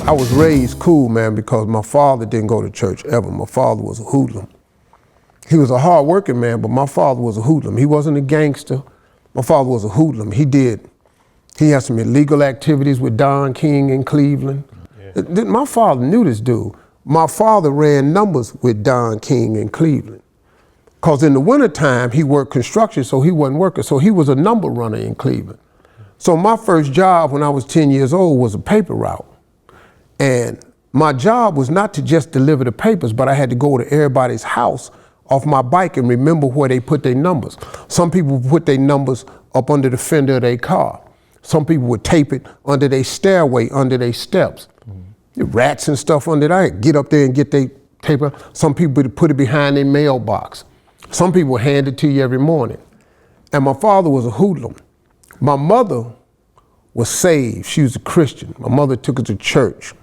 I was raised cool, man, because my father didn't go to church ever. My father was a hoodlum. He was a hard-working man, but my father was a hoodlum. He wasn't a gangster. My father was a hoodlum. He had some illegal activities with Don King in Cleveland. Yeah. My father knew this dude. My father ran numbers with Don King in Cleveland. Because in the wintertime, he worked construction, so he wasn't working. So he was a number runner in Cleveland. So my first job when I was 10 years old was a paper route. And my job was not to just deliver the papers, but I had to go to everybody's house off my bike and remember where they put their numbers. Some people put their numbers up under the fender of their car. Some people would tape it under their stairway, under their steps. Rats and stuff under that, get up there and get their paper. Some people would put it behind their mailbox. Some people would hand it to you every morning. And my father was a hoodlum. My mother was saved. She was a Christian. My mother took us to church.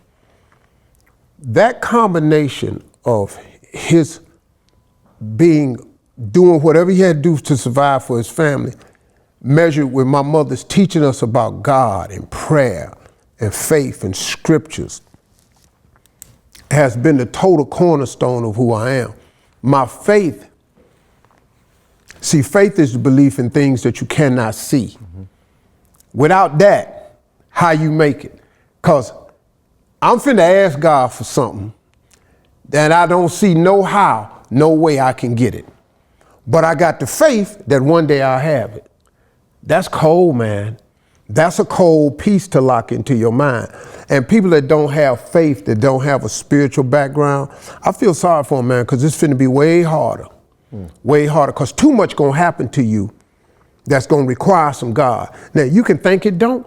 That combination of his doing whatever he had to do to survive for his family, measured with my mother's teaching us about God and prayer and faith and scriptures, has been the total cornerstone of who I am. My faith, faith is the belief in things that you cannot see. Mm-hmm. Without that, how you make it? Because I'm finna ask God for something that I don't see no way I can get it. But I got the faith that one day I'll have it. That's cold, man. That's a cold piece to lock into your mind. And people that don't have faith, that don't have a spiritual background, I feel sorry for them, man, because it's finna be way harder. Way harder, because too much gonna happen to you that's gonna require some God. Now, you can think it don't.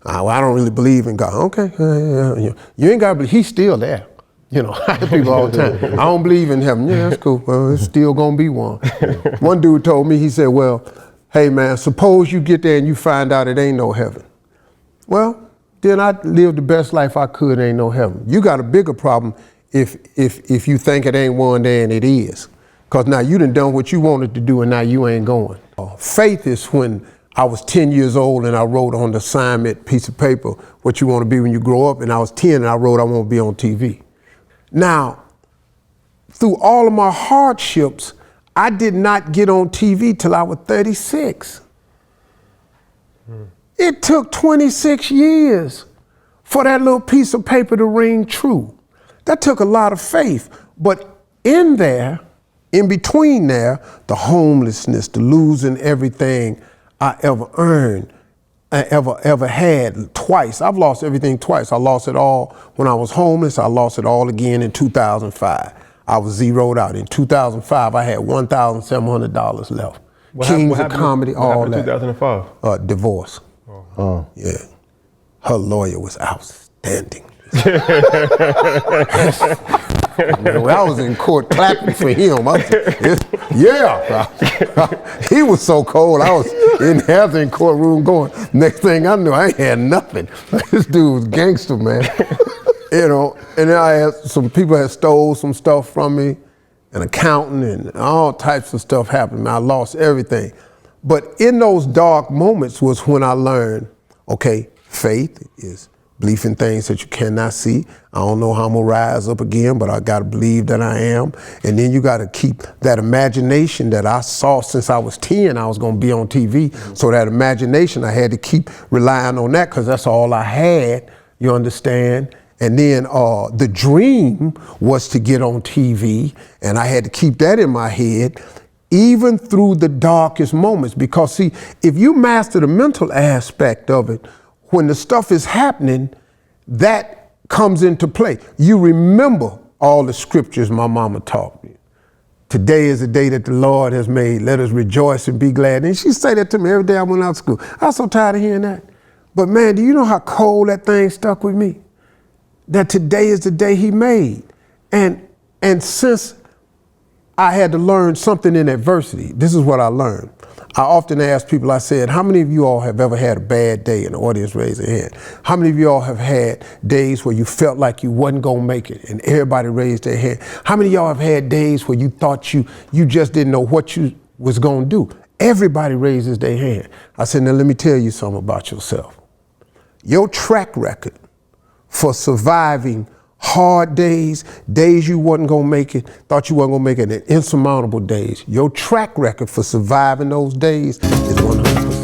Well, I don't really believe in God. Okay, you ain't gotta believe, he's still there. You know, I hear people all the time, I don't believe in heaven. Yeah, that's cool. Well, it's still gonna be one. One dude told me, he said, well, hey man, suppose you get there and you find out it ain't no heaven. Well, then I lived the best life I could, ain't no heaven. You got a bigger problem if you think it ain't one day and it is. Because now you done what you wanted to do and now you ain't going. Faith is when I was 10 years old and I wrote on the assignment piece of paper what you want to be when you grow up, and I was 10 and I wrote I want to be on TV. Now, through all of my hardships, I did not get on TV till I was 36. It took 26 years for that little piece of paper to ring true. That took a lot of faith. But in between there, the homelessness, the losing everything I ever earned, I ever had twice. I've lost everything twice. I lost it all when I was homeless. I lost it all again in 2005. I was zeroed out. In 2005, I had $1,700 left. Kings of Comedy, all that. What happened in 2005? Divorce. Oh. Yeah. Her lawyer was outstanding. I was in court clapping for him. He was so cold. I was in the courtroom going. Next thing I knew, I ain't had nothing. This dude was gangster, man. You know, and then I had some people had stole some stuff from me, an accountant, and all types of stuff happened. I lost everything. But in those dark moments was when I learned, okay, faith is belief in things that you cannot see. I don't know how I'm gonna rise up again, but I gotta believe that I am. And then you gotta keep that imagination that I saw since I was 10, I was gonna be on TV. So that imagination, I had to keep relying on that because that's all I had, you understand? And then the dream was to get on TV, and I had to keep that in my head, even through the darkest moments. Because see, if you master the mental aspect of it, when the stuff is happening, that comes into play. You remember all the scriptures my mama taught me. Today is the day that the Lord has made. Let us rejoice and be glad. And she say that to me every day I went out to school. I was so tired of hearing that. But man, do you know how cold that thing stuck with me? That today is the day he made. And since I had to learn something in adversity, this is what I learned. I often ask people, I said, how many of you all have ever had a bad day? And the audience raised their hand. How many of you all have had days where you felt like you wasn't gonna make it? And everybody raised their hand. How many of y'all have had days where you thought you just didn't know what you was gonna do? Everybody raises their hand. I said, now let me tell you something about yourself. Your track record for surviving hard days, days you wasn't gonna make it, thought you wasn't gonna make it, and insurmountable days. Your track record for surviving those days is 100%.